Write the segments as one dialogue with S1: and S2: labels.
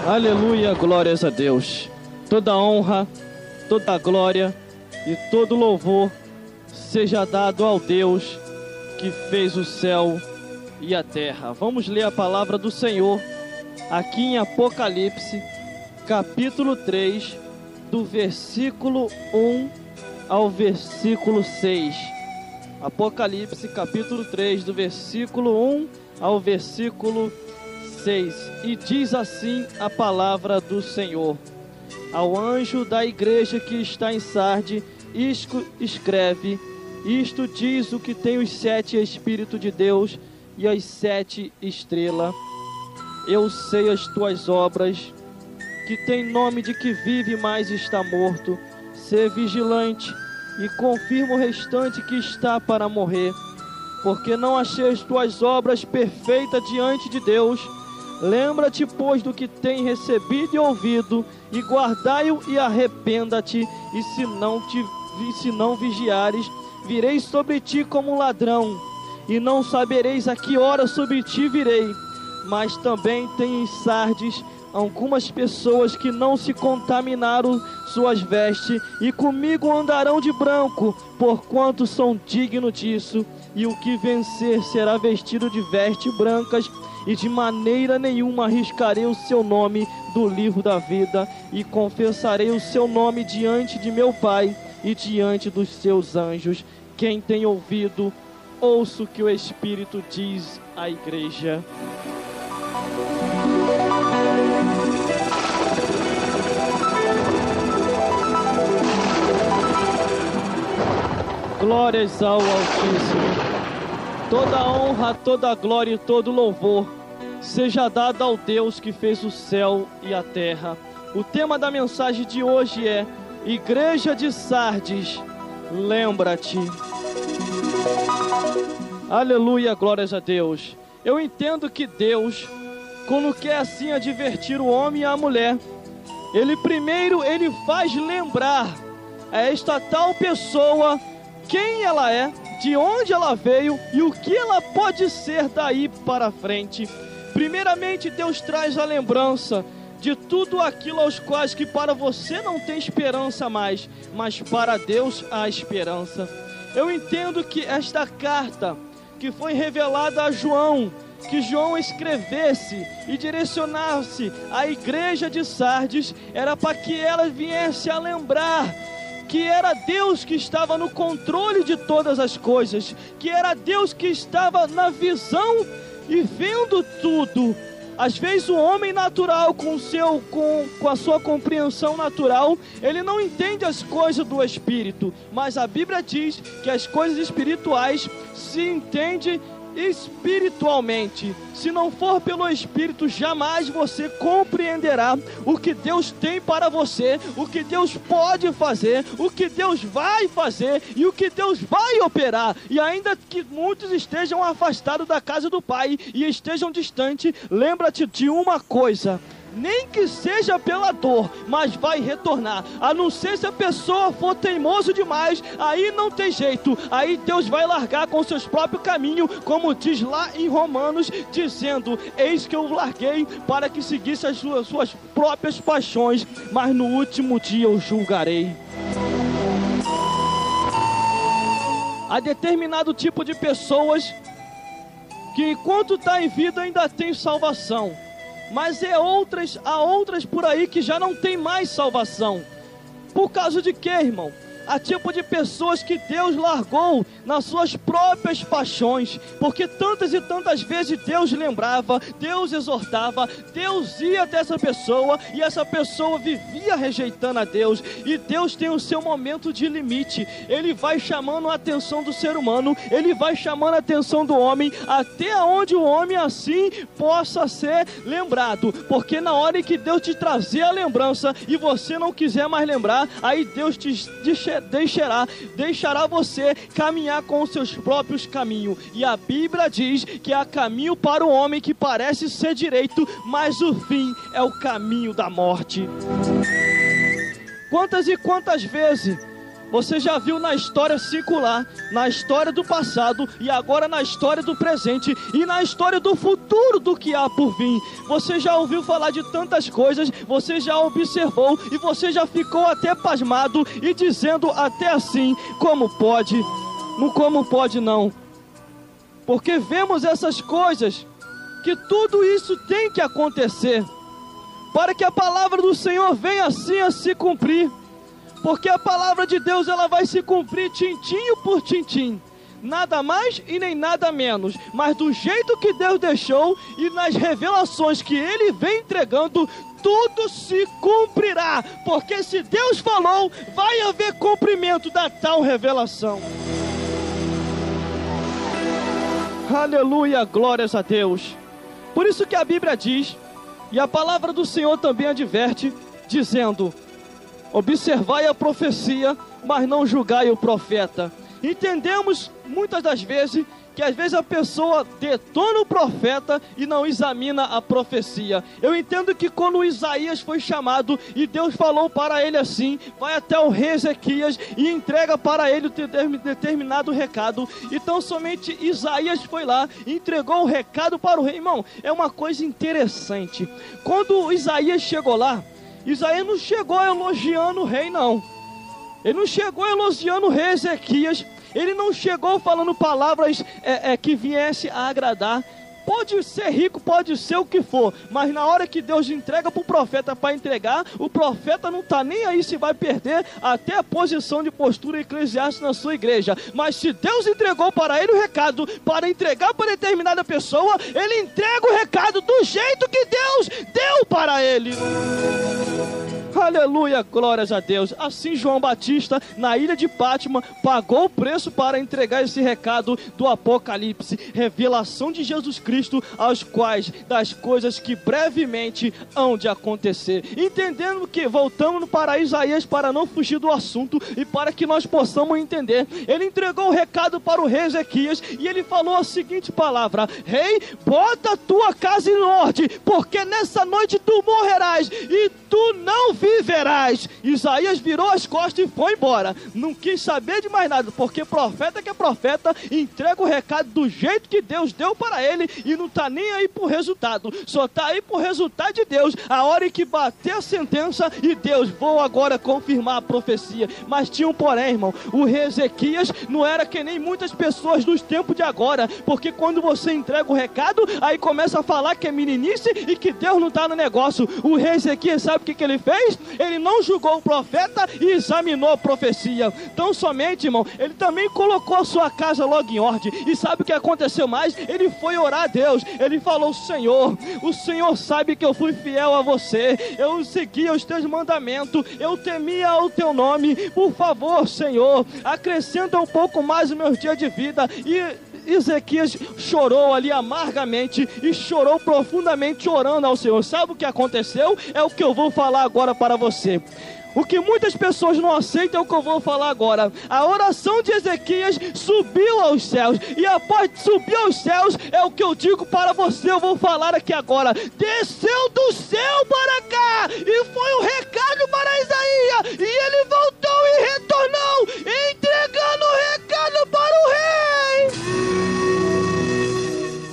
S1: Aleluia, glórias a Deus. Toda honra, toda glória e todo louvor seja dado ao Deus que fez o céu e a terra. Vamos ler a palavra do Senhor aqui em Apocalipse, capítulo 3, do versículo 1 ao versículo 6. Apocalipse, capítulo 3, do versículo 1 ao versículo 6. E diz assim a palavra do Senhor: ao anjo da igreja que está em Sardes, escreve: isto diz o que tem os 7 Espíritos de Deus e as 7 estrelas. Eu sei as tuas obras, que tem nome de que vive, mas está morto. Sê vigilante e confirma o restante que está para morrer, porque não achei as tuas obras perfeitas diante de Deus. Lembra-te, pois, do que tem recebido e ouvido, e guardai-o e arrependa-te. E se não vigiares, virei sobre ti como um ladrão, e não sabereis a que hora sobre ti virei. Mas também tem em Sardes algumas pessoas que não se contaminaram suas vestes, e comigo andarão de branco, porquanto são dignos disso. E o que vencer será vestido de vestes brancas, e de maneira nenhuma arriscarei o seu nome do livro da vida, e confessarei o seu nome diante de meu Pai e diante dos seus anjos. Quem tem ouvido, ouça o que o Espírito diz à igreja. Glórias ao Altíssimo. Toda honra, toda glória e todo louvor seja dado ao Deus que fez o céu e a terra. O tema da mensagem de hoje é: Igreja de Sardes, lembra-te. Aleluia, glórias a Deus. Eu entendo que Deus, quando quer assim advertir o homem e a mulher, Ele faz lembrar a esta tal pessoa quem ela é, de onde ela veio e o que ela pode ser daí para frente. Primeiramente, Deus traz a lembrança de tudo aquilo aos quais que para você não tem esperança mais, mas para Deus há esperança. Eu entendo que esta carta que foi revelada a João, que João escrevesse e direcionasse à igreja de Sardes, era para que ela viesse a lembrar que era Deus que estava no controle de todas as coisas, que era Deus que estava na visão e vendo tudo. Às vezes o homem natural, com a sua compreensão natural, ele não entende as coisas do Espírito, mas a Bíblia diz que as coisas espirituais se entendem espiritualmente. Se não for pelo Espírito, jamais você compreenderá o que Deus tem para você, o que Deus pode fazer, o que Deus vai fazer e o que Deus vai operar. E ainda que muitos estejam afastados da casa do Pai e estejam distantes, lembra-te de uma coisa: nem que seja pela dor, mas vai retornar. A não ser se a pessoa for teimoso demais, aí não tem jeito, aí Deus vai largar com seus próprios caminhos, como diz lá em Romanos, dizendo: eis que eu larguei para que seguisse as suas próprias paixões, mas no último dia eu julgarei. Há determinado tipo de pessoas que enquanto está em vida ainda tem salvação, mas há outras por aí que já não tem mais salvação. Por causa de quê, irmão? a tipo de pessoas que Deus largou nas suas próprias paixões, porque tantas e tantas vezes Deus lembrava, Deus exortava, Deus ia até essa pessoa e essa pessoa vivia rejeitando a Deus. E Deus tem o seu momento de limite. Ele vai chamando a atenção do ser humano, Ele vai chamando a atenção do homem, até onde o homem assim possa ser lembrado. Porque na hora em que Deus te trazer a lembrança e você não quiser mais lembrar, aí Deus te deixará você caminhar com os seus próprios caminhos. E a Bíblia diz que há caminho para o homem que parece ser direito, mas o fim é o caminho da morte. Quantas e quantas vezes você já viu na história circular, na história do passado e agora na história do presente e na história do futuro do que há por vir? Você já ouviu falar de tantas coisas, você já observou e você já ficou até pasmado e dizendo até assim, como pode? Como pode não? Porque vemos essas coisas, que tudo isso tem que acontecer, para que a palavra do Senhor venha assim a se cumprir. Porque a palavra de Deus, ela vai se cumprir tintim por tintim, nada mais e nem nada menos, mas do jeito que Deus deixou e nas revelações que Ele vem entregando, tudo se cumprirá, porque se Deus falou, vai haver cumprimento da tal revelação. Aleluia, glórias a Deus. Por isso que a Bíblia diz, e a palavra do Senhor também adverte, dizendo: observai a profecia, mas não julgai o profeta. Entendemos muitas das vezes que às vezes a pessoa detona o profeta e não examina a profecia. Eu entendo que quando Isaías foi chamado e Deus falou para ele assim, vai até o rei Ezequias e entrega para ele um determinado recado. Então somente Isaías foi lá e entregou o recado para o rei. Irmão, é uma coisa interessante. Quando Isaías chegou lá, Isaías não chegou elogiando o rei, não. Ele não chegou elogiando o rei Ezequias. Ele não chegou falando palavras que viesse a agradar. Pode ser rico, pode ser o que for, mas na hora que Deus entrega para o profeta para entregar, o profeta não está nem aí se vai perder até a posição de postura eclesiástica na sua igreja. Mas se Deus entregou para ele o recado, para entregar para determinada pessoa, ele entrega o recado do jeito que Deus deu para ele. Aleluia, glórias a Deus. Assim João Batista, na ilha de Pátima, pagou o preço para entregar esse recado do Apocalipse, revelação de Jesus Cristo, aos quais das coisas que brevemente hão de acontecer. Entendendo que voltamos para Isaías, para não fugir do assunto e para que nós possamos entender, ele entregou o recado para o rei Ezequias e ele falou a seguinte palavra: rei, bota a tua casa em ordem, porque nessa noite tu morrerás e tu não viverás. Isaías virou as costas e foi embora, não quis saber de mais nada, porque profeta que é profeta, entrega o recado do jeito que Deus deu para ele e não está nem aí pro resultado, só está aí pro resultado de Deus, a hora em que bater a sentença e Deus, vou agora confirmar a profecia. Mas tinha um porém, irmão, o rei Ezequias não era que nem muitas pessoas dos tempos de agora, porque quando você entrega o recado, aí começa a falar que é meninice e que Deus não está no negócio. O rei Ezequias, sabe o que ele fez? Ele não julgou o profeta e examinou a profecia. Então somente, irmão, ele também colocou a sua casa logo em ordem. E sabe o que aconteceu mais? Ele foi orar a Deus. Ele falou: Senhor, o Senhor sabe que eu fui fiel a você, eu seguia os teus mandamentos, eu temia o teu nome. Por favor, Senhor, acrescenta um pouco mais o meu dia de vida. E Ezequias chorou ali amargamente e chorou profundamente, orando ao Senhor. Sabe o que aconteceu? É o que eu vou falar agora para você. O que muitas pessoas não aceitam é o que eu vou falar agora. A oração de Ezequias subiu aos céus, e após subir aos céus, é o que eu digo para você, eu vou falar aqui agora. Desceu do céu para cá, e foi o recado para Isaías, e ele voltou e retornou, entregando o recado para o rei.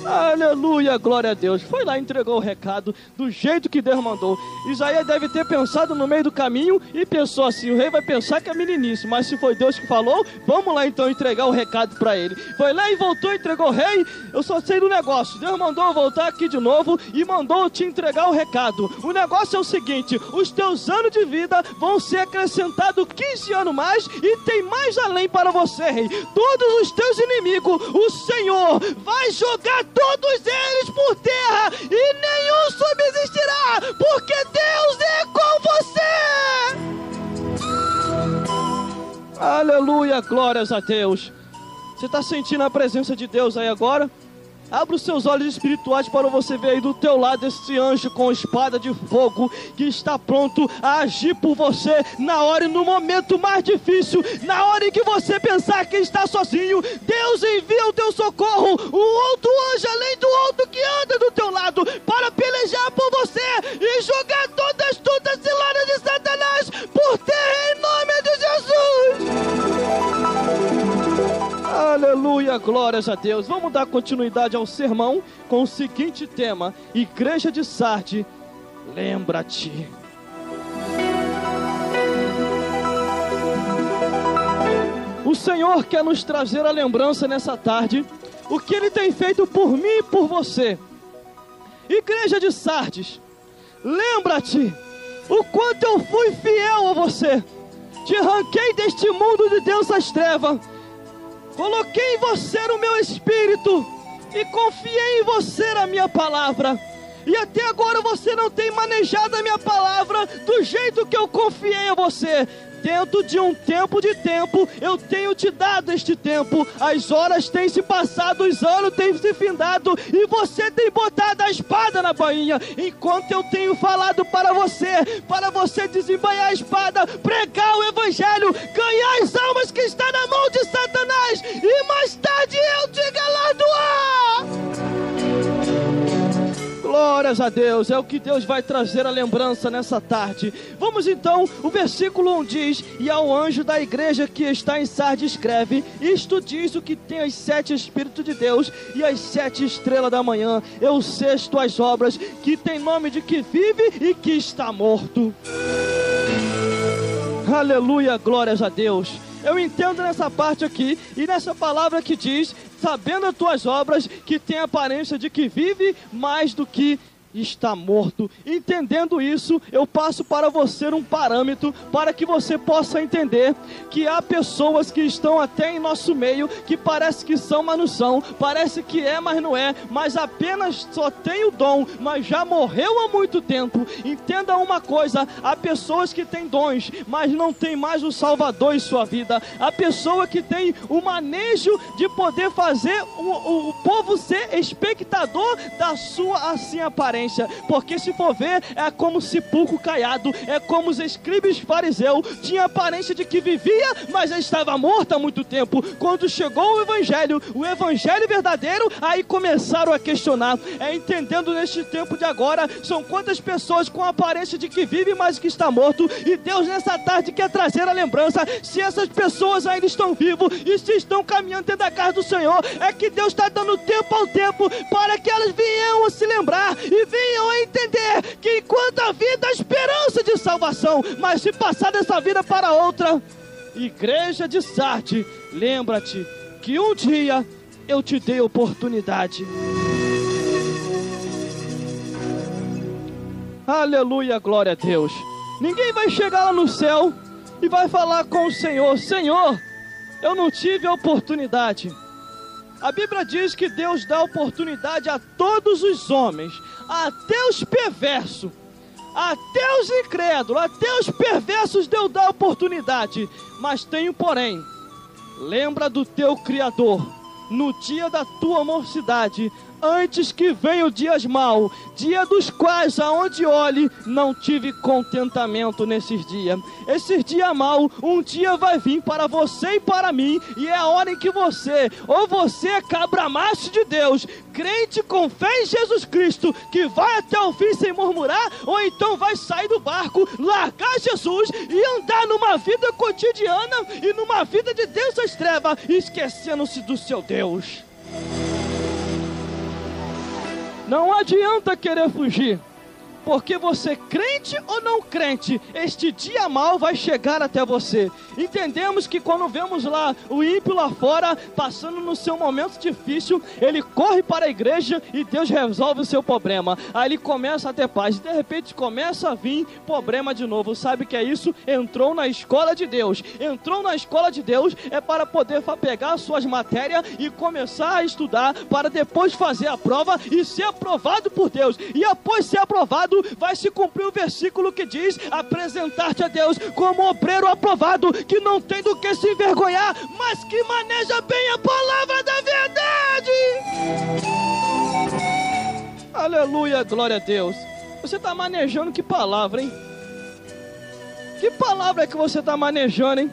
S1: Aleluia, Aleluia, glória a Deus. Foi lá e entregou o recado do jeito que Deus mandou. Isaías deve ter pensado no meio do caminho e pensou assim: o rei vai pensar que é meninice, mas se foi Deus que falou, vamos lá então entregar o recado para ele. Foi lá e voltou, entregou o rei. Eu só sei do negócio. Deus mandou eu voltar aqui de novo e mandou eu te entregar o recado. O negócio é o seguinte: os teus anos de vida vão ser acrescentados 15 anos mais e tem mais além para você, rei. Todos os teus inimigos, o Senhor vai jogar todos eles por terra e nenhum subsistirá, porque Deus é com você. Aleluia, glórias a Deus. Você está sentindo a presença de Deus aí agora? Abra os seus olhos espirituais para você ver aí do teu lado esse anjo com espada de fogo que está pronto a agir por você na hora e no momento mais difícil, na hora em que você pensar que está sozinho. Deus envia o teu socorro, um outro anjo além do outro que anda do teu lado para pelejar por você e jogar todas as ciladas de Satanás por terra em nome de Jesus. Aleluia, glórias a Deus. Vamos dar continuidade ao sermão com o seguinte tema: Igreja de Sardes, lembra-te. O Senhor quer nos trazer a lembrança nessa tarde, o que Ele tem feito por mim e por você. Igreja de Sardes, lembra-te o quanto eu fui fiel a você. Te arranquei deste mundo de Deus às trevas. Coloquei em você o meu espírito e confiei em você a minha palavra. E até agora você não tem manejado a minha palavra do jeito que eu confiei a você. Dentro de um tempo de tempo, eu tenho te dado este tempo. As horas têm se passado, os anos têm se findado, e você tem botado a espada na bainha. Enquanto eu tenho falado para você desembainhar a espada, pregar o evangelho, ganhar as almas que estão na mão de Satanás, e mais tarde eu te galardoar. Glórias a Deus, é o que Deus vai trazer a lembrança nessa tarde. Vamos então, o versículo 1 diz: e ao anjo da igreja que está em Sardes escreve, isto diz o que tem os 7 Espíritos de Deus e as 7 estrelas da manhã. Eu sei as tuas obras, que tem nome de que vive e que está morto. Aleluia, glórias a Deus. Eu entendo nessa parte aqui e nessa palavra que diz: sabendo as tuas obras, que tem aparência de que vive mais do que está morto. Entendendo isso, eu passo para você um parâmetro para que você possa entender que há pessoas que estão até em nosso meio que parece que são, mas não são, parece que é, mas não é, mas apenas só tem o dom, mas já morreu há muito tempo. Entenda uma coisa: há pessoas que têm dons, mas não tem mais o Salvador em sua vida. Há pessoa que tem o manejo de poder fazer o povo ser espectador da sua assim aparência. Porque se for ver, é como sepulcro caiado, é como os escribas fariseus, tinha aparência de que vivia, mas estava morto há muito tempo. Quando chegou o evangelho verdadeiro, aí começaram a questionar. Entendendo neste tempo de agora, são quantas pessoas com a aparência de que vive, mas que está morto. E Deus nessa tarde quer trazer a lembrança: se essas pessoas ainda estão vivas e se estão caminhando dentro da casa do Senhor, é que Deus está dando tempo ao tempo para que elas venham a se lembrar e venham a entender que enquanto a vida, a esperança de salvação, mas se passar dessa vida para outra. Igreja de Sardes, lembra-te que um dia eu te dei oportunidade. Aleluia, glória a Deus. Ninguém vai chegar lá no céu e vai falar com o Senhor: Senhor, eu não tive a oportunidade. A Bíblia diz que Deus dá oportunidade a todos os homens, até os perversos, até os incrédulos, até os perversos Deus dá oportunidade. Mas tem um porém: lembra do teu Criador no dia da tua mocidade, antes que venham dias maus, dia dos quais aonde olhe não tive contentamento nesses dias. Esses dias maus, um dia vai vir para você e para mim, e é a hora em que você, ou você é cabra macho de Deus, crente com fé em Jesus Cristo, que vai até o fim sem murmurar, ou então vai sair do barco, largar Jesus e andar numa vida cotidiana e numa vida de Deus às trevas, esquecendo-se do seu Deus. Não adianta querer fugir. Porque você, crente ou não crente, este dia mal vai chegar até você. Entendemos que quando vemos lá o ímpio lá fora, passando no seu momento difícil, ele corre para a igreja e Deus resolve o seu problema. Aí ele começa a ter paz, de repente começa a vir problema de novo. Sabe o que é isso? Entrou na escola de Deus. Entrou na escola de Deus é para poder pegar suas matérias e começar a estudar, para depois fazer a prova e ser aprovado por Deus. E após ser aprovado, vai se cumprir o versículo que diz: apresentar-te a Deus como obreiro aprovado, que não tem do que se envergonhar, mas que maneja bem a palavra da verdade. Aleluia, glória a Deus. Você está manejando que palavra, hein? Que palavra é que você está manejando, hein?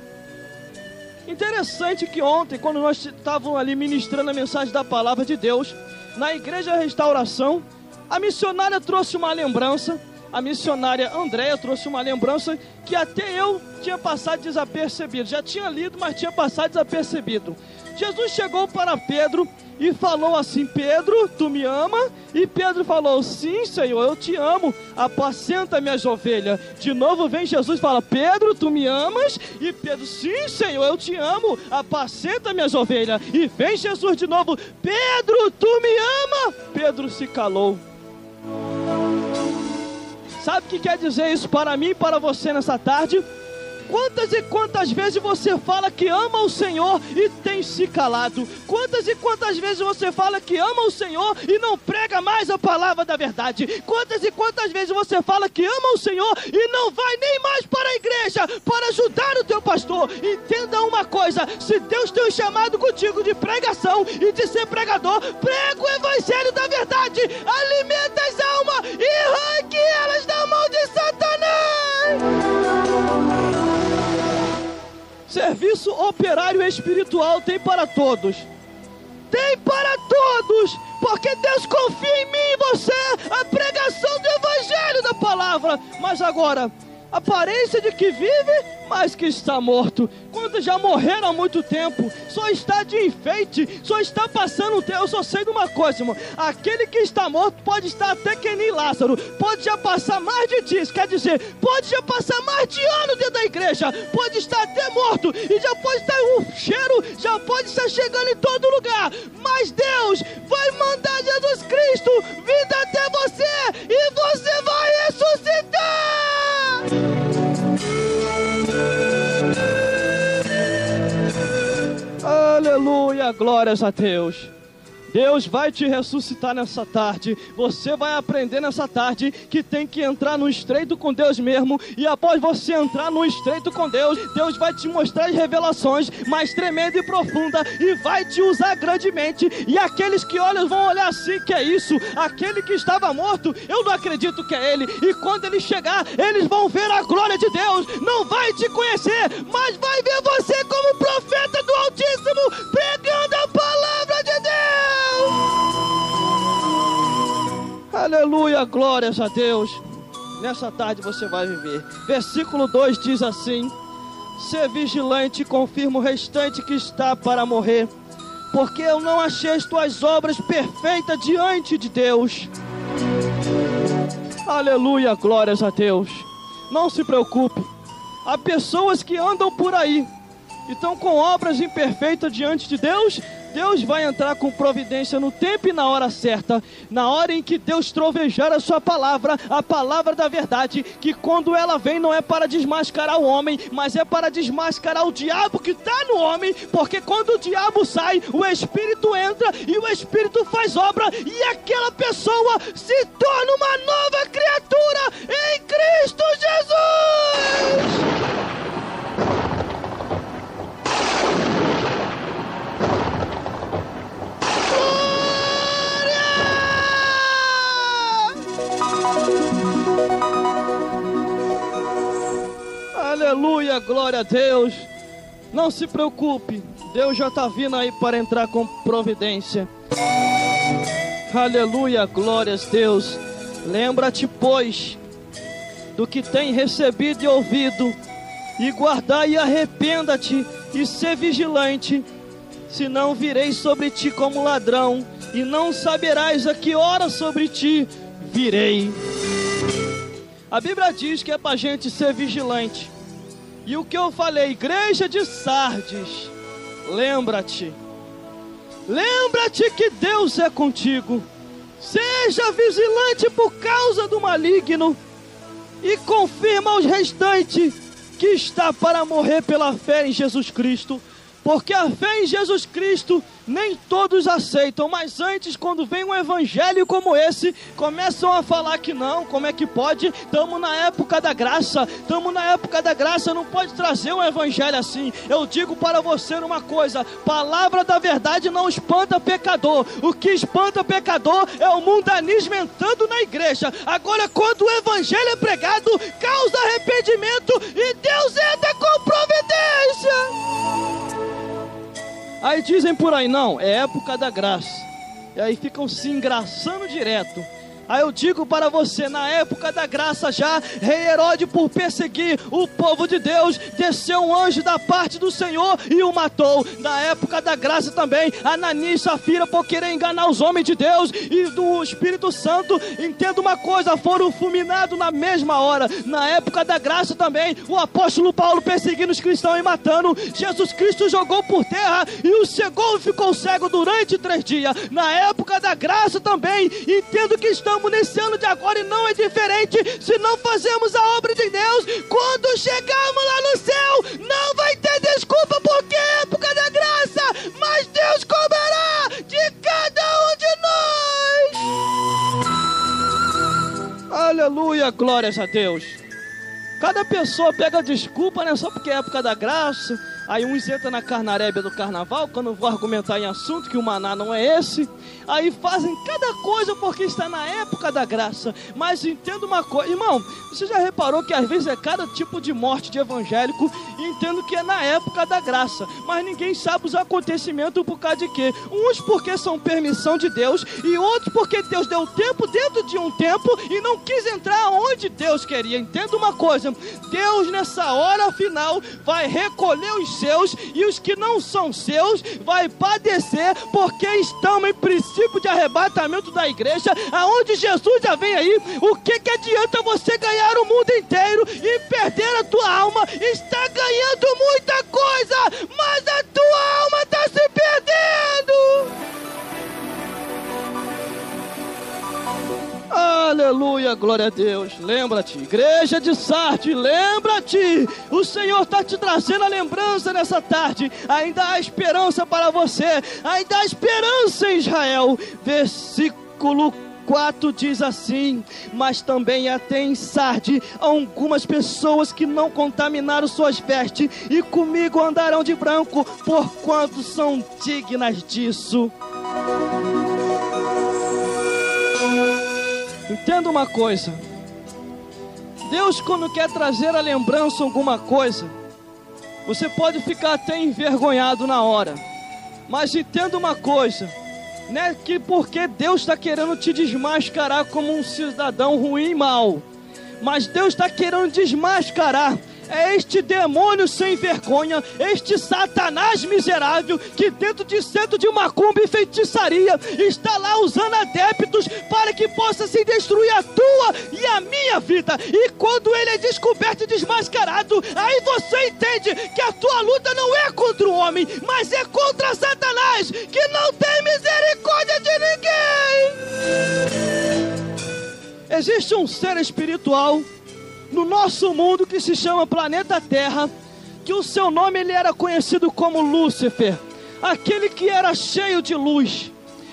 S1: Interessante que ontem, quando nós estávamos ali ministrando a mensagem da palavra de Deus, na Igreja Restauração, a missionária trouxe uma lembrança, a missionária Andréia trouxe uma lembrança que até eu tinha passado desapercebido. Já tinha lido, mas tinha passado desapercebido. Jesus chegou para Pedro e falou assim: Pedro, tu me ama? E Pedro falou: sim, Senhor, eu te amo, apacenta minhas ovelhas. De novo vem Jesus e fala: Pedro, tu me amas? E Pedro: sim, Senhor, eu te amo, apacenta minhas ovelhas. E vem Jesus de novo: Pedro, tu me ama? Pedro se calou. Sabe o que quer dizer isso para mim e para você nessa tarde? Quantas e quantas vezes você fala que ama o Senhor e tem se calado? Quantas e quantas vezes você fala que ama o Senhor e não prega mais a palavra da verdade? Quantas e quantas vezes você fala que ama o Senhor e não vai nem mais para a igreja para ajudar o teu pastor? Entenda uma coisa: se Deus tem um chamado contigo de pregação e de ser pregador, prega o evangelho da verdade, alimenta as almas e arranque elas da mão de Satanás. Serviço operário espiritual tem para todos. Tem para todos. Porque Deus confia em mim e você a pregação do evangelho da palavra. Mas agora, aparência de que vive, mas que está morto. Quantos já morreram há muito tempo? Só está de enfeite, só está passando o tempo. Eu só sei de uma coisa, irmão: aquele que está morto pode estar até que nem Lázaro, pode já passar mais de dias, quer dizer, pode já passar mais de ano dentro da igreja, pode estar até morto, e já pode estar o cheiro, já pode estar chegando em todo lugar, mas Deus vai mandar Jesus Cristo vindo até você, e você vai ressuscitar. Aleluia, glórias a Deus. Deus vai te ressuscitar nessa tarde. Você vai aprender nessa tarde que tem que entrar no estreito com Deus mesmo. E após você entrar no estreito com Deus, Deus vai te mostrar as revelações mais tremendas e profundas, e vai te usar grandemente. E aqueles que olham vão olhar assim: que é isso? Aquele que estava morto, eu não acredito que é ele. E quando ele chegar, eles vão ver a glória de Deus. Não vai te conhecer, mas vai ver você como profeta do Altíssimo, pregando a palavra de Deus. Aleluia, glórias a Deus. Nessa tarde você vai viver. Versículo 2 diz assim: ser vigilante e confirma o restante que está para morrer, porque eu não achei as tuas obras perfeitas diante de Deus. Aleluia, glórias a Deus. Não se preocupe. Há pessoas que andam por aí e estão com obras imperfeitas diante de Deus. Deus vai entrar com providência no tempo e na hora certa, na hora em que Deus trovejar a sua palavra, a palavra da verdade, que quando ela vem não é para desmascarar o homem, mas é para desmascarar o diabo que está no homem, porque quando o diabo sai, o Espírito entra e o Espírito faz obra, e aquela pessoa se torna uma nova criatura em Cristo Jesus. Aleluia, glória a Deus. Não se preocupe, Deus já está vindo aí para entrar com providência. Aleluia, glórias a Deus. Lembra-te, pois, do que tem recebido e ouvido, e guardai e arrependa-te, e ser vigilante, senão virei sobre ti como ladrão, e não saberás a que hora sobre ti virei. A Bíblia diz que é para a gente ser vigilante. E o que eu falei, igreja de Sardes, lembra-te que Deus é contigo. Seja vigilante por causa do maligno e confirma aos restantes que está para morrer pela fé em Jesus Cristo. Porque a fé em Jesus Cristo nem todos aceitam, mas antes, quando vem um evangelho como esse, começam a falar que não, como é que pode? Estamos na época da graça, não pode trazer um evangelho assim. Eu digo para você uma coisa, palavra da verdade não espanta pecador, o que espanta pecador é o mundanismo entrando na igreja. Agora, quando o evangelho é pregado, causa arrependimento e Deus entra com providência. Aí dizem por aí, não, é época da graça. E aí ficam se engraçando direto. Aí eu digo para você, na época da graça já, rei Herodes, por perseguir o povo de Deus, desceu um anjo da parte do Senhor e o matou. Na época da graça também, Ananias e Safira, por querer enganar os homens de Deus e do Espírito Santo, entenda uma coisa, foram fulminados na mesma hora. Na época da graça também, o apóstolo Paulo perseguindo os cristãos e matando, Jesus Cristo jogou por terra e o cegou e ficou cego durante 3 dias. Na época da graça também, entendo que estamos nesse ano de agora e não é diferente. Se não fazemos a obra de Deus, quando chegarmos lá no céu, não vai ter desculpa, porque é época da graça, mas Deus cobrará de cada um de nós. Aleluia, glórias a Deus. Cada pessoa pega desculpa, né? Só porque é época da graça. Aí uns entram na carnarébia do carnaval, quando eu vou argumentar em assunto que o maná não é esse. Aí fazem cada coisa porque está na época da graça. Mas entenda uma coisa, irmão, você já reparou que às vezes é cada tipo de morte de evangélico, e entendo que é na época da graça, mas ninguém sabe os acontecimentos por causa de quê? Uns porque são permissão de Deus, e outros porque Deus deu tempo dentro de um tempo e não quis entrar onde Deus queria. Entenda uma coisa, Deus nessa hora final vai recolher os seus, e os que não são seus vai padecer, porque estamos em princípio de arrebatamento da igreja, aonde Jesus já vem aí. O que adianta você ganhar o mundo inteiro e perder a tua alma? Está ganhando muita coisa, mas a tua alma está se perdendo. Aleluia, glória a Deus. Lembra-te, igreja de Sardes, lembra-te. O Senhor está te trazendo a lembrança nessa tarde. Ainda há esperança para você, ainda há esperança em Israel. Versículo 4 diz assim: mas também até em Sardes algumas pessoas que não contaminaram suas vestes, e comigo andarão de branco, porquanto são dignas disso. Entenda uma coisa, Deus, quando quer trazer a lembrança alguma coisa, você pode ficar até envergonhado na hora, mas entenda uma coisa, não é que porque Deus está querendo te desmascarar como um cidadão ruim e mau, mas Deus está querendo desmascarar este demônio sem vergonha, este Satanás miserável, que dentro de centro de macumba e feitiçaria está lá usando adeptos para que possa se destruir a tua e a minha vida. E quando ele é descoberto e desmascarado, aí você entende que a tua luta não é contra o homem, mas é contra Satanás, que não tem misericórdia de ninguém. Existe um ser espiritual no nosso mundo que se chama planeta Terra, que o seu nome ele era conhecido como Lúcifer, aquele que era cheio de luz.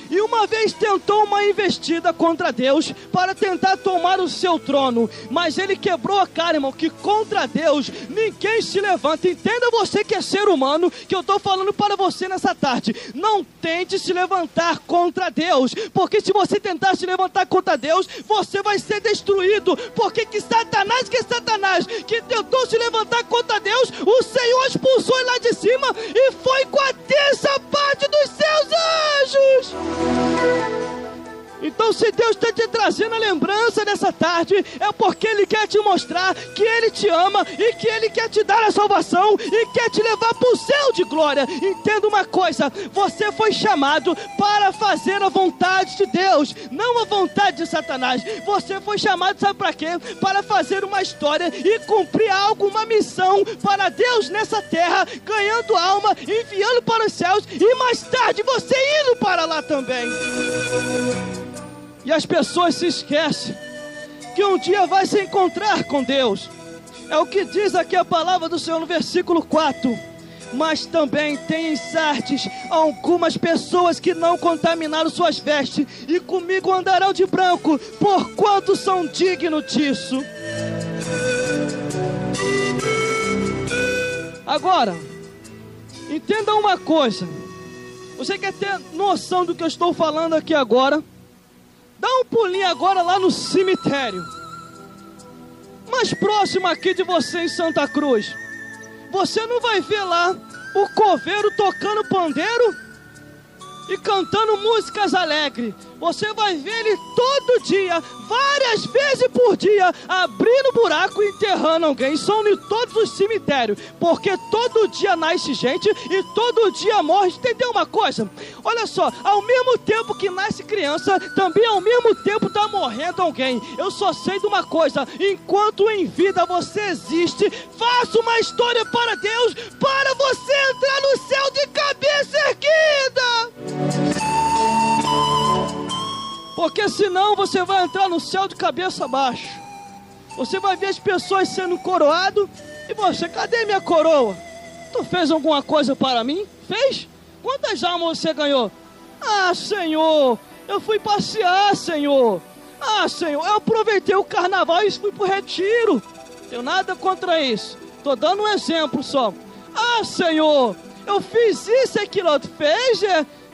S1: E uma vez tentou uma investida contra Deus para tentar tomar o seu trono, mas ele quebrou a cara, irmão, que contra Deus ninguém se levanta. Entenda você que é ser humano, que eu estou falando para você nessa tarde. Não tente se levantar contra Deus, porque se você tentar se levantar contra Deus, você vai ser destruído. Porque que Satanás que tentou se levantar contra Deus, o Senhor expulsou ele lá de cima e foi com a terça parte dos seus anjos. Então, se Deus está te trazendo a lembrança nessa tarde, é porque Ele quer te mostrar que Ele te ama e que Ele quer te dar a salvação e quer te levar para o céu de glória. Entenda uma coisa, você foi chamado para fazer a vontade de Deus, não a vontade de Satanás. Você foi chamado, sabe para quê? Para fazer uma história e cumprir algo, uma missão para Deus nessa terra, ganhando alma, enviando para os céus e mais tarde você indo para lá também. E as pessoas se esquecem que um dia vai se encontrar com Deus. É o que diz aqui a palavra do Senhor no versículo 4. Mas também tem em Sardes algumas pessoas que não contaminaram suas vestes, e comigo andarão de branco, porquanto são dignos disso. Agora, entenda uma coisa. Você quer ter noção do que eu estou falando aqui agora? Dá um pulinho agora lá no cemitério mais próximo aqui de você em Santa Cruz. Você não vai ver lá o coveiro tocando pandeiro e cantando músicas alegres. Você vai ver ele todo dia, várias vezes por dia, abrindo buraco e enterrando alguém. São em todos os cemitérios, porque todo dia nasce gente e todo dia morre. Entendeu uma coisa? Olha só, ao mesmo tempo que nasce criança, também ao mesmo tempo está morrendo alguém. Eu só sei de uma coisa: enquanto em vida você existe, faça uma história para Deus, para você entrar no céu de cabeça erguida. Porque senão você vai entrar no céu de cabeça baixa. Você vai ver as pessoas sendo coroadas e você: cadê minha coroa? Tu fez alguma coisa para mim? Fez? Quantas almas você ganhou? Ah, Senhor, eu fui passear, Senhor. Ah, Senhor, eu aproveitei o carnaval e fui pro retiro. Tenho nada contra isso. Tô dando um exemplo só. Ah, Senhor, eu fiz isso e aquilo. Tu fez,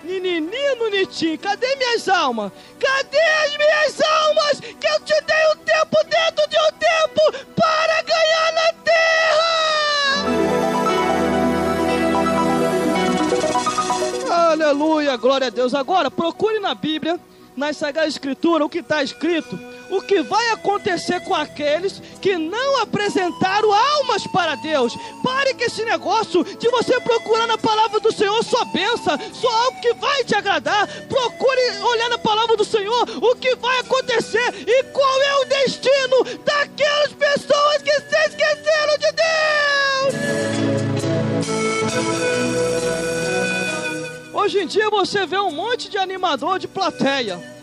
S1: Nininino, Nitinho, cadê minhas almas? Cadê as minhas almas que eu te dei um tempo dentro de um tempo para ganhar na terra? Aleluia, glória a Deus. Agora procure na Bíblia, nas Sagradas Escrituras, o que está escrito, o que vai acontecer com aqueles que não apresentaram almas para Deus. Pare com esse negócio de você procurar na palavra do Senhor só bênção, só algo que vai te agradar. Procure olhar na palavra do Senhor o que vai acontecer e qual é o destino daquelas pessoas que se esqueceram de Deus. Hoje em dia você vê um monte de animador de plateia.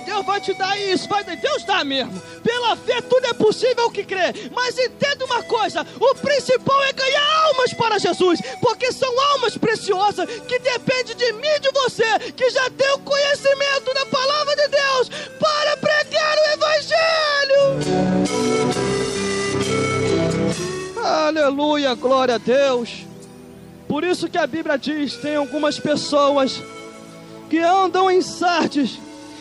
S1: Deus vai te dar isso, Deus dá mesmo. Pela fé tudo é possível que crê. Mas entenda uma coisa: o principal é ganhar almas para Jesus, porque são almas preciosas que dependem de mim e de você, que já tem o conhecimento da palavra de Deus para pregar o Evangelho. Aleluia, glória a Deus. Por isso que a Bíblia diz: tem algumas pessoas que andam em Sardes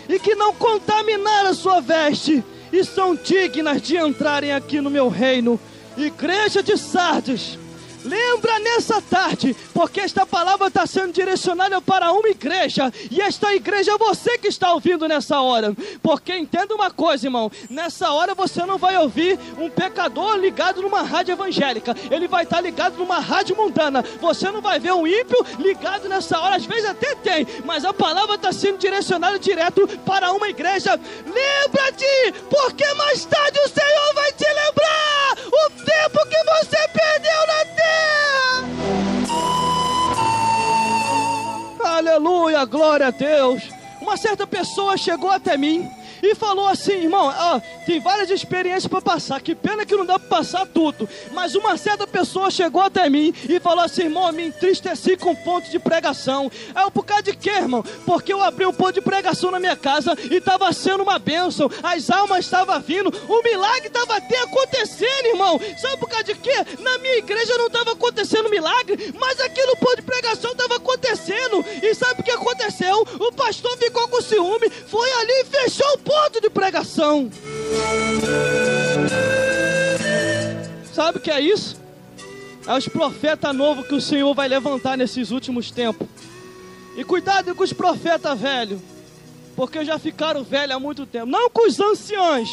S1: e que não contaminaram a sua veste e são dignas de entrarem aqui no meu reino. Igreja de Sardes, lembra nessa tarde, porque esta palavra está sendo direcionada para uma igreja, e esta igreja é você que está ouvindo nessa hora. Porque entenda uma coisa, irmão, nessa hora você não vai ouvir um pecador ligado numa rádio evangélica, ele vai estar ligado numa rádio mundana. Você não vai ver um ímpio ligado nessa hora, às vezes até tem, mas a palavra está sendo direcionada direto para uma igreja. Lembra-te, porque mais tarde o Senhor vai te lembrar o tempo que você perdeu na terra. Aleluia, glória a Deus. Uma certa pessoa chegou até mim e falou assim: irmão, tem várias experiências para passar, que pena que não dá para passar tudo, mas uma certa pessoa chegou até mim e falou assim: irmão, eu me entristeci com ponto de pregação. Por causa de quê, irmão? Porque eu abri um ponto de pregação na minha casa e estava sendo uma bênção, as almas estavam vindo, o milagre estava até acontecendo, irmão. Sabe por causa de quê? Na minha igreja não estava acontecendo milagre, mas aqui no ponto de pregação estava acontecendo. E sabe o que aconteceu? O pastor ficou com ciúme, foi ali e fechou o ponto de pregação. Sabe o que é isso? É os profetas novos que o Senhor vai levantar nesses últimos tempos. E cuidado com os profetas velhos, porque já ficaram velhos há muito tempo. Não com os anciãos,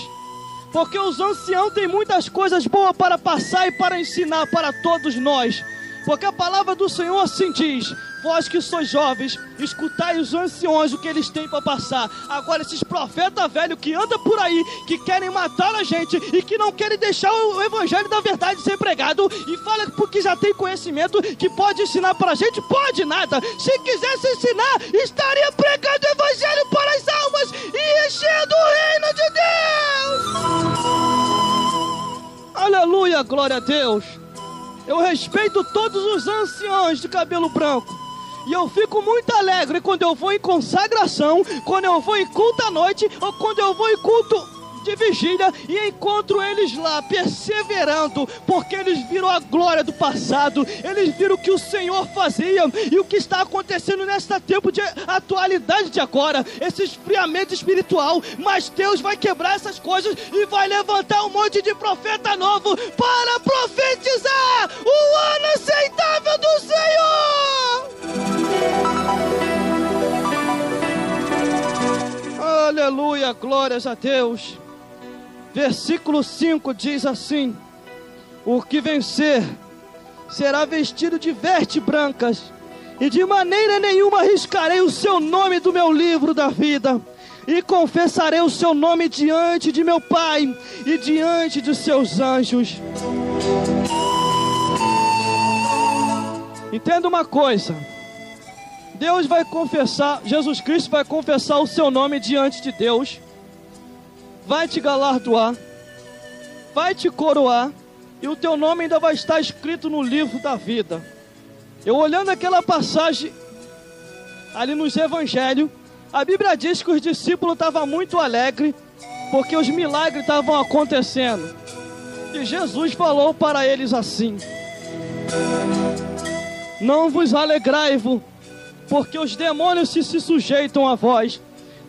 S1: porque os anciãos têm muitas coisas boas para passar e para ensinar para todos nós. Porque a palavra do Senhor assim diz: vós que sois jovens, escutai os anciões o que eles têm para passar. Agora esses profetas velhos que andam por aí, que querem matar a gente e que não querem deixar o evangelho da verdade ser pregado, e fala porque já tem conhecimento que pode ensinar para a gente, pode nada. Se quisesse ensinar, estaria pregando o evangelho para as almas e enchendo o reino de Deus. Aleluia, glória a Deus. Eu respeito todos os anciãos de cabelo branco. E eu fico muito alegre quando eu vou em consagração, quando eu vou em culto à noite, ou quando eu vou em culto de vigília e encontro eles lá perseverando, porque eles viram a glória do passado, eles viram o que o Senhor fazia e o que está acontecendo nesta tempo de atualidade de agora, esse esfriamento espiritual. Mas Deus vai quebrar essas coisas e vai levantar um monte de profeta novo para profetizar o ano aceitável do Senhor. Aleluia, glórias a Deus. Versículo 5 diz assim: o que vencer será vestido de vestes brancas, e de maneira nenhuma riscarei o seu nome do meu livro da vida, e confessarei o seu nome diante de meu Pai e diante de seus anjos. Entenda uma coisa: Deus vai confessar, Jesus Cristo vai confessar o seu nome diante de Deus, vai te galardoar, vai te coroar, e o teu nome ainda vai estar escrito no livro da vida. Eu olhando aquela passagem ali nos evangelhos, a Bíblia diz que os discípulos estavam muito alegres, porque os milagres estavam acontecendo. E Jesus falou para eles assim: não vos alegrai-vos, porque os demônios se sujeitam a vós.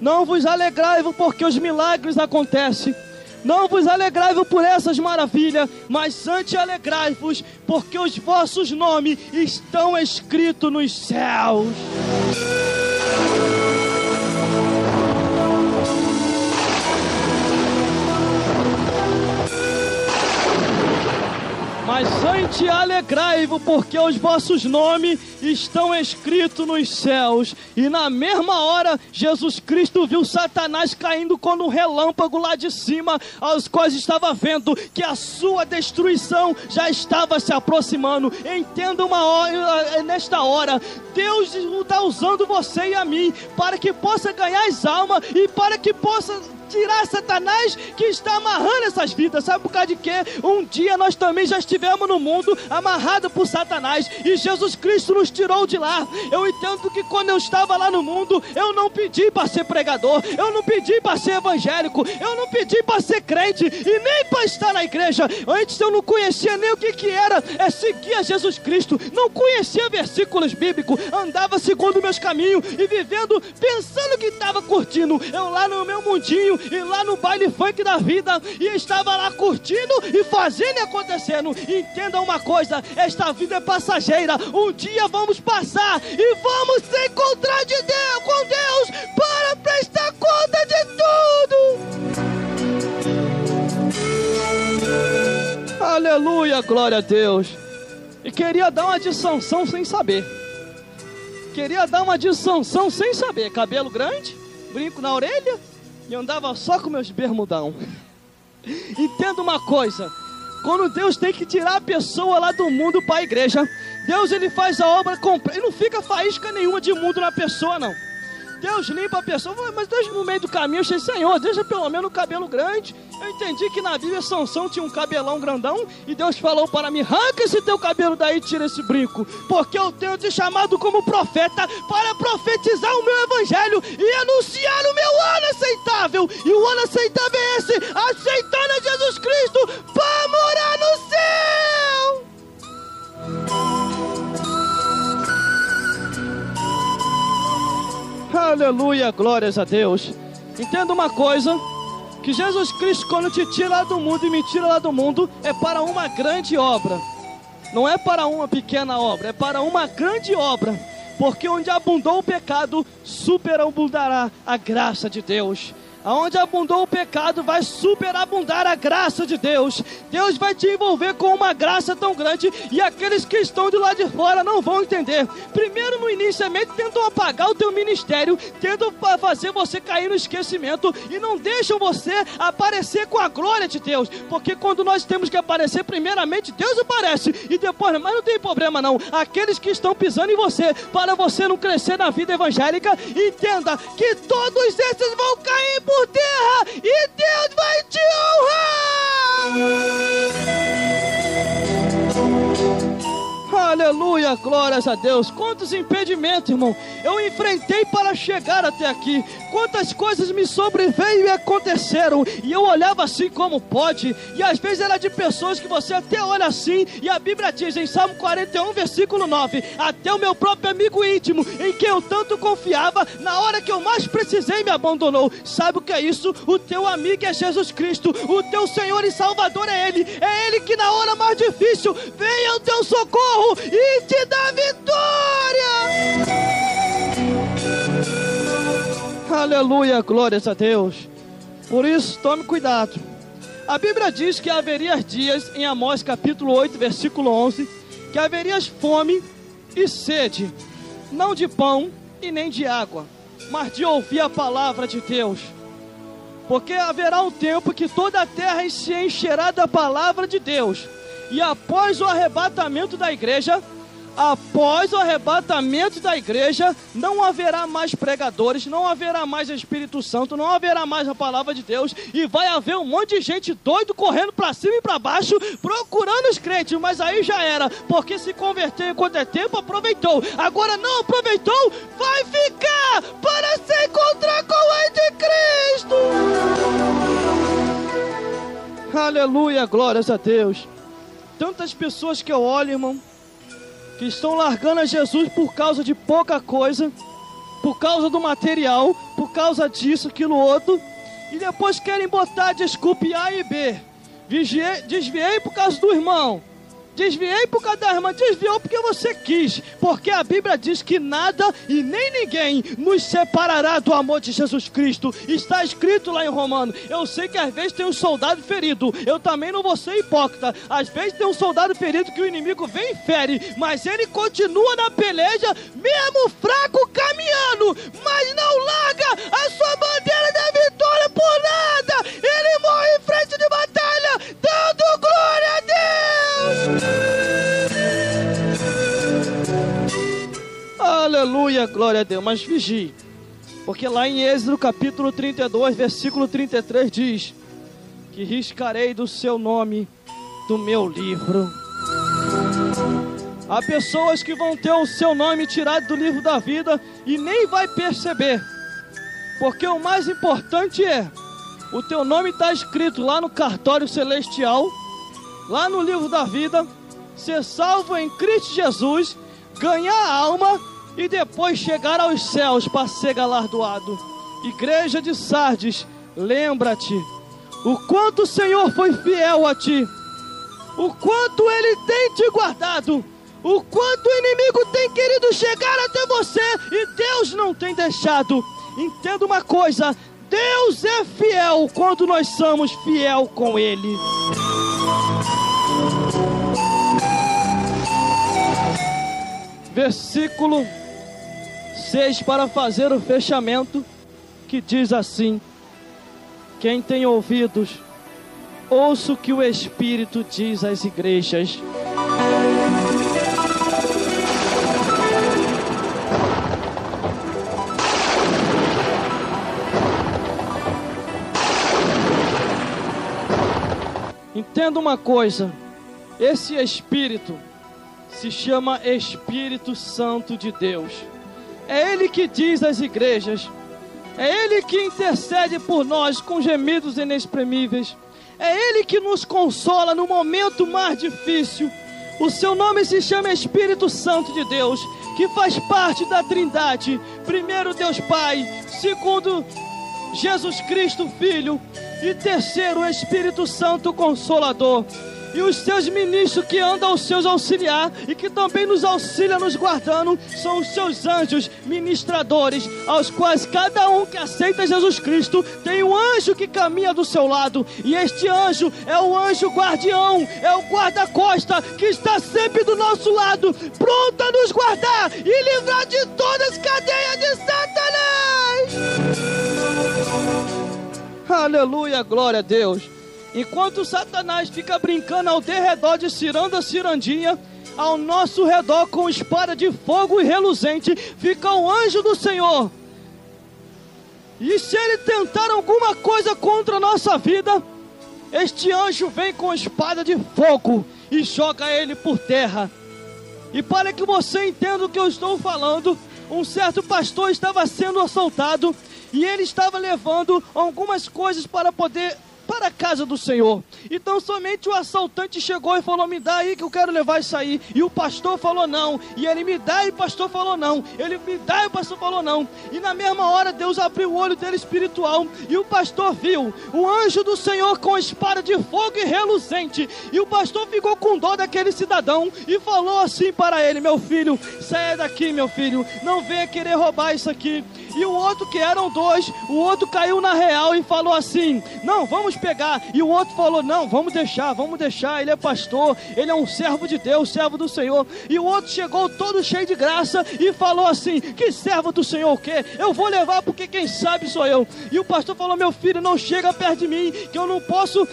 S1: Não vos alegrai-vos porque os milagres acontecem. Não vos alegrai-vos por essas maravilhas, mas antes alegrai-vos porque os vossos nomes estão escritos nos céus. Mas antes alegrai-vos porque os vossos nomes estão escritos nos céus. E na mesma hora Jesus Cristo viu Satanás caindo como um relâmpago lá de cima, aos quais estava vendo que a sua destruição já estava se aproximando. Entenda uma hora, nesta hora Deus está usando você e a mim para que possa ganhar as almas e para que possa tirar Satanás que está amarrando essas vidas. Sabe por causa de quê? Um dia nós também já estivemos no mundo amarrados por Satanás e Jesus Cristo nos tirou de lá. Eu entendo que quando eu estava lá no mundo, eu não pedi para ser pregador, eu não pedi para ser evangélico, eu não pedi para ser crente e nem para estar na igreja. Antes eu não conhecia nem o que era seguir a Jesus Cristo, não conhecia versículos bíblicos, andava segundo meus caminhos e vivendo pensando que estava curtindo. Eu lá no meu mundinho e lá no baile funk da vida, e estava lá curtindo e fazendo e acontecendo. Entenda uma coisa: esta vida é passageira. Um dia vamos passar e vamos se encontrar com Deus para prestar conta de tudo. Aleluia, glória a Deus. E queria dar uma de Sansão sem saber. Cabelo grande, brinco na orelha, e andava só com meus bermudão. Entenda uma coisa: quando Deus tem que tirar a pessoa lá do mundo para a igreja, Deus ele faz a obra completa. E não fica faísca nenhuma de mundo na pessoa, não. Deus limpa a pessoa, mas Deus no meio do caminho, eu achei: Senhor, deixa pelo menos o cabelo grande. Eu entendi que na Bíblia Sansão tinha um cabelão grandão, e Deus falou para mim: arranca esse teu cabelo daí e tira esse brinco, porque eu tenho te chamado como profeta para profetizar o meu evangelho e anunciar o meu ano aceitável. E o ano aceitável é esse: aceitando a Jesus Cristo para morar no céu. Aleluia, glórias a Deus. Entenda uma coisa: que Jesus Cristo, quando te tira lá do mundo e me tira lá do mundo, é para uma grande obra. Não é para uma pequena obra, é para uma grande obra. porque onde abundou o pecado, superabundará a graça de Deus. Aonde abundou o pecado, vai superabundar a graça de Deus. Deus vai te envolver com uma graça tão grande, e aqueles que estão de lá de fora não vão entender. Primeiro, no iniciamento, tentam apagar o teu ministério, tentam fazer você cair no esquecimento, e não deixam você aparecer com a glória de Deus. Porque quando nós temos que aparecer, primeiramente Deus aparece, e depois, mas não tem problema não. Aqueles que estão pisando em você, para você não crescer na vida evangélica, entenda que todos esses vão cair por terra, e Deus vai te honrar. Aleluia, glórias a Deus. Quantos impedimentos, irmão, eu enfrentei para chegar até aqui. Quantas coisas me sobreveio e aconteceram, e eu olhava assim, como pode? E às vezes era de pessoas que você até olha assim, e a Bíblia diz em Salmo 41, versículo 9: até o meu próprio amigo íntimo, em quem eu tanto confiava, na hora que eu mais precisei, me abandonou. Sabe o que é isso? O teu amigo é Jesus Cristo, o teu Senhor e Salvador é Ele que na hora mais difícil vem ao teu socorro e te dá vitória. Aleluia, glórias a Deus. Por isso, tome cuidado. A Bíblia diz que haveria dias, em Amós capítulo 8, versículo 11, que haveria fome e sede, não de pão e nem de água, mas de ouvir a palavra de Deus. Porque haverá um tempo que toda a terra se encherá da palavra de Deus, e após o arrebatamento da igreja, não haverá mais pregadores, não haverá mais Espírito Santo, não haverá mais a palavra de Deus, e vai haver um monte de gente doido correndo para cima e para baixo, procurando os crentes. Mas aí já era, porque se converteu enquanto é tempo, aproveitou. Agora não aproveitou, vai ficar para se encontrar com o anticristo. Aleluia, glórias a Deus. Tantas pessoas que eu olho, irmão, que estão largando a Jesus por causa de pouca coisa, por causa do material, por causa disso, aquilo, outro, e depois querem botar desculpa A e B. Desviei por causa do irmão, desviei por causa da irmã, desviou porque você quis, porque a Bíblia diz que nada e nem ninguém nos separará do amor de Jesus Cristo. Está escrito lá em Romanos. Eu sei que às vezes tem um soldado ferido, eu também não vou ser hipócrita. Às vezes tem um soldado ferido que o inimigo vem e fere, mas ele continua na peleja, mesmo fraco, caminhando, mas não larga a sua bandeira da vitória por nada. Ele morre em frente de batalha, dando glória a Deus. Aleluia, glória a Deus. Mas vigie, porque lá em Êxodo capítulo 32, versículo 33 diz que riscarei do seu nome do meu livro. Há pessoas que vão ter o seu nome tirado do livro da vida e nem vai perceber, porque o mais importante é o teu nome está escrito lá no cartório celestial, lá no livro da vida, ser salvo em Cristo Jesus, ganhar a alma e depois chegar aos céus para ser galardoado. Igreja de Sardes, lembra-te o quanto o Senhor foi fiel a ti, o quanto Ele tem te guardado, o quanto o inimigo tem querido chegar até você e Deus não tem deixado. Entenda uma coisa: Deus é fiel quando nós somos fiel com Ele. Versículo 6, para fazer o fechamento, que diz assim: quem tem ouvidos, ouça o que o Espírito diz às igrejas. Entenda uma coisa: esse Espírito se chama Espírito Santo de Deus. É Ele que diz às igrejas, é Ele que intercede por nós com gemidos inexprimíveis, é Ele que nos consola no momento mais difícil. O seu nome se chama Espírito Santo de Deus, que faz parte da Trindade. Primeiro, Deus Pai; segundo, Jesus Cristo Filho; e terceiro, o Espírito Santo Consolador. E os seus ministros que andam aos seus auxiliar e que também nos auxiliam nos guardando, são os seus anjos ministradores, aos quais cada um que aceita Jesus Cristo tem um anjo que caminha do seu lado. E este anjo é o anjo guardião, é o guarda-costa que está sempre do nosso lado, pronto a nos guardar e livrar de todas as cadeias de Satanás. Aleluia, glória a Deus. Enquanto Satanás fica brincando ao derredor de ciranda, cirandinha, ao nosso redor com espada de fogo e reluzente fica o anjo do Senhor. E se ele tentar alguma coisa contra a nossa vida, este anjo vem com espada de fogo e joga ele por terra. E para que você entenda o que eu estou falando, um certo pastor estava sendo assaltado e ele estava levando algumas coisas para a casa do Senhor. Então somente o assaltante chegou e falou: me dá aí que eu quero levar isso aí. E o pastor falou não. E ele me dá e o pastor falou não. Ele me dá e o pastor falou não. E na mesma hora Deus abriu o olho dele espiritual e o pastor viu o anjo do Senhor com espada de fogo e reluzente. E o pastor ficou com dó daquele cidadão e falou assim para ele: meu filho, saia daqui, meu filho, não venha querer roubar isso aqui. E o outro, que eram dois, o outro caiu na real e falou assim: não, vamos pegar. E o outro falou: não, vamos deixar, ele é pastor, ele é um servo de Deus, servo do Senhor. E o outro chegou todo cheio de graça e falou assim: que servo do Senhor o quê? Eu vou levar porque quem sabe sou eu. E o pastor falou: meu filho, não chega perto de mim, que eu não posso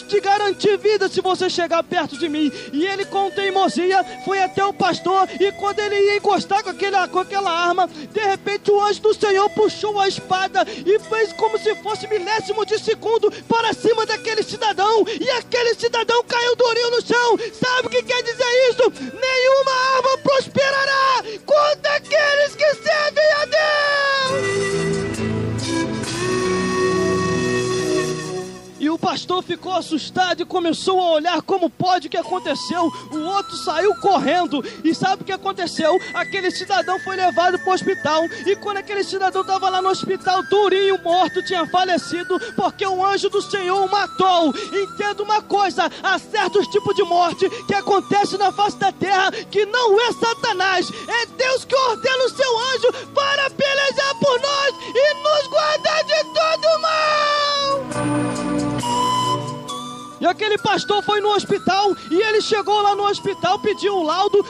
S1: te garantir vida se você chegar perto de mim. E ele, com teimosia, foi até o pastor, e quando ele ia encostar com aquela arma, de repente o anjo do Senhor puxou a espada e fez como se fosse milésimo de segundo para cima daquele cidadão, e aquele cidadão caiu durinho no chão. Sabe o que quer dizer isso? Nenhuma arma prosperará contra aqueles que servem a Deus. E o pastor ficou assustado e começou a olhar como pode, o que aconteceu. O outro saiu correndo. E sabe o que aconteceu? Aquele cidadão foi levado para o hospital. E quando aquele cidadão estava lá no hospital, durinho, morto, tinha falecido, porque o anjo do Senhor o matou. Entenda uma coisa: há certos tipos de morte que acontecem na face da terra que não é Satanás, é Deus que ordena o seu anjo para pelejar por nós e nos guardar de todo mal. E aquele pastor foi no hospital, e ele chegou lá no hospital, pediu um laudo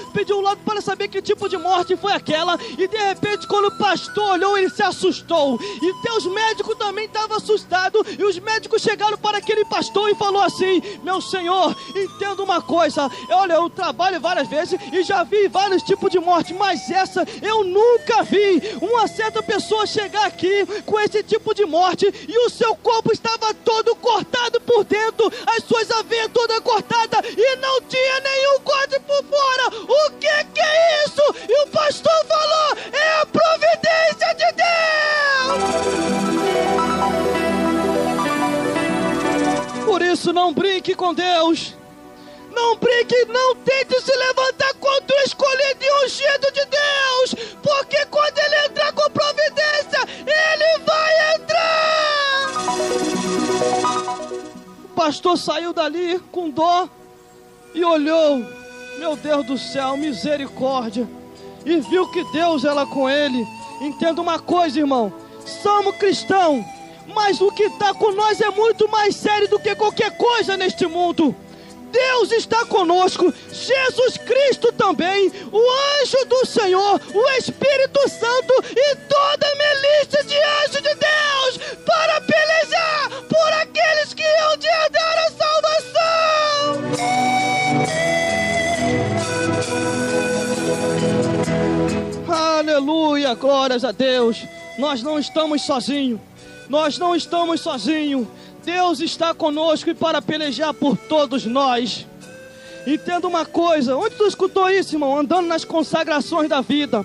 S1: para saber que tipo de morte foi aquela. E de repente, quando o pastor olhou, ele se assustou. E os médicos também estavam assustados. E os médicos chegaram para aquele pastor e falou assim: meu senhor, entenda uma coisa. Olha, eu trabalho várias vezes e já vi vários tipos de morte, mas essa eu nunca vi uma certa pessoa chegar aqui com esse tipo de morte e o seu corpo estava todo cortado por dentro, as suas aveias todas cortadas e não tinha nenhum corte por fora. O que é isso? E o pastor falou: é a providência de Deus. Por isso, não brinque com Deus. Não brinque, não tente se levantar contra o escolhido e ungido de Deus, porque quando ele entrar com providência, ele vai entrar. O pastor saiu dali com dó e olhou: meu Deus do céu, misericórdia, e viu que Deus era com ele. Entenda uma coisa, irmão, somos cristãos, mas o que está com nós é muito mais sério do que qualquer coisa neste mundo. Deus está conosco, Jesus Cristo também, o anjo do Senhor, o Espírito Santo e toda a milícia de anjos de Deus para pelejar por aqueles que hão de herdar a salvação. Aleluia, glórias a Deus. Nós não estamos sozinhos. Deus está conosco e para pelejar por todos nós. Entenda uma coisa: onde tu escutou isso, irmão? Andando nas consagrações da vida.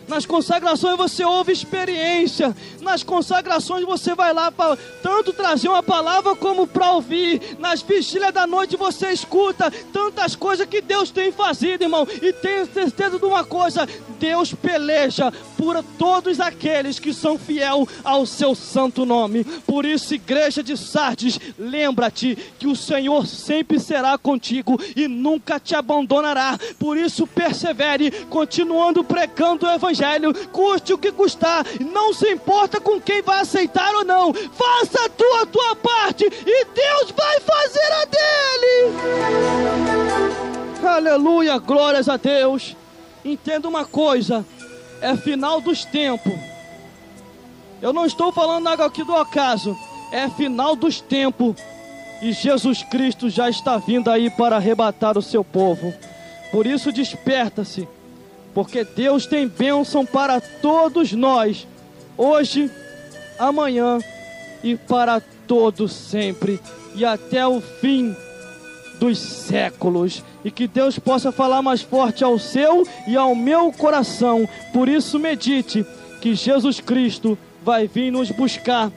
S1: Nas consagrações você ouve experiência. Nas consagrações você vai lá para tanto trazer uma palavra como para ouvir. Nas vigílias da noite você escuta tantas coisas que Deus tem fazido, irmão. E tenha certeza de uma coisa: Deus peleja por todos aqueles que são fiel ao seu santo nome. Por isso, igreja de Sardes, lembra-te que o Senhor sempre será contigo e nunca te abandonará. Por isso, persevere, continuando pregando o evangelho, custe o que custar, não se importa com quem vai aceitar ou não. Faça a tua parte e Deus vai fazer a dele. Aleluia, glórias a Deus. Entenda uma coisa, é final dos tempos. Eu não estou falando algo aqui do acaso, é final dos tempos. E Jesus Cristo já está vindo aí para arrebatar o seu povo. Por isso desperta-se, porque Deus tem bênção para todos nós, hoje, amanhã e para todos sempre, e até o fim dos séculos. E que Deus possa falar mais forte ao seu e ao meu coração. Por isso medite que Jesus Cristo vai vir nos buscar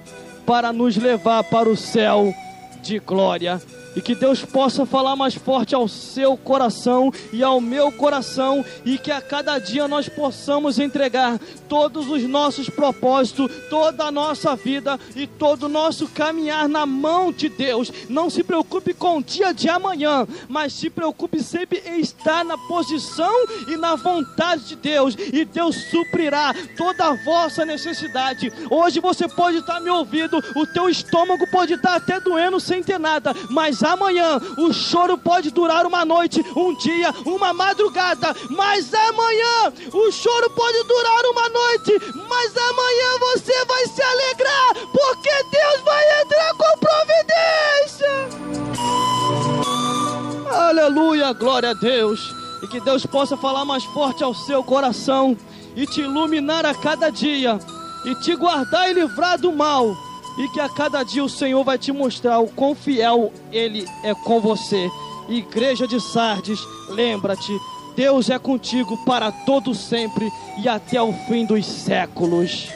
S1: para nos levar para o céu de glória. E que Deus possa falar mais forte ao seu coração e ao meu coração, e que a cada dia nós possamos entregar todos os nossos propósitos, toda a nossa vida e todo o nosso caminhar na mão de Deus. Não se preocupe com o dia de amanhã, mas se preocupe sempre em estar na posição e na vontade de Deus, e Deus suprirá toda a vossa necessidade. Hoje você pode estar me ouvindo, o teu estômago pode estar até doendo sem ter nada, mas amanhã o choro pode durar uma noite, um dia, uma madrugada, mas amanhã o choro pode durar uma noite, mas amanhã você vai se alegrar, porque Deus vai entrar com providência. Aleluia, glória a Deus. E que Deus possa falar mais forte ao seu coração e te iluminar a cada dia, e te guardar e livrar do mal. E que a cada dia o Senhor vai te mostrar o quão fiel Ele é com você. Igreja de Sardes, lembra-te, Deus é contigo para todo sempre e até o fim dos séculos.